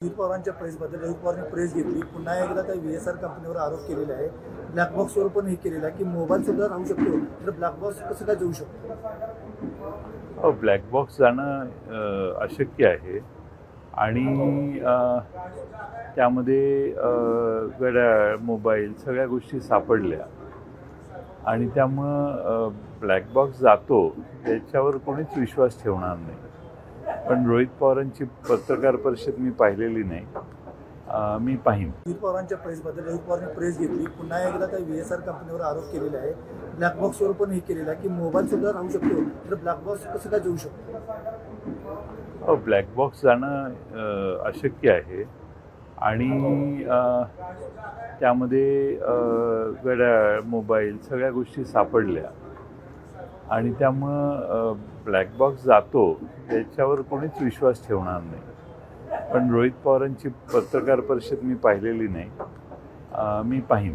अजित पवारांच्या प्रेसबद्दल अजित पवारांनी प्रेस घेतली. पुन्हा एकदा त्या व्ही-एस-आर कंपनीवर आरोप केलेला आहे. ब्लॅक बॉक्सवर पण हे केलेलं आहे की मोबाईल सुद्धा राहू शकतो, तर ब्लॅक बॉक्स कसं काय जाऊ शकतो? ब्लॅक बॉक्स जाणं अशक्य आहे आणि त्यामध्ये घड्याळ, मोबाईल सगळ्या गोष्टी सापडल्या आणि त्यामुळं ब्लॅक बॉक्स जातो त्याच्यावर कोणीच विश्वास ठेवणार नाही. पण रोहित पवारांची पत्रकार परिषद मी पाहिलेली नाही, मी पाहीन. अजित पवारांच्या प्रेसबद्दल अजित पवारांनी प्रेस घेतली. पुन्हा एकदा त्या व्ही-एस-आर कंपनीवर आरोप केलेला आहे. ब्लॅक बॉक्सवर पण हे केलेलं आहे की मोबाईल सुद्धा राहू शकतो, तर ब्लॅक बॉक्स कसं काय जाऊ शकतो? ब्लॅक बॉक्स जाणं अशक्य आहे आणि त्यामध्ये घड्याळ, मोबाईल सगळ्या गोष्टी सापडल्या आणि त्यामुळं ब्लॅक बॉक्स जातो त्याच्यावर कोणीच विश्वास ठेवणार नाही. पण रोहित पवारांची पत्रकार परिषद मी पाहिलेली नाही, मी पाहीन.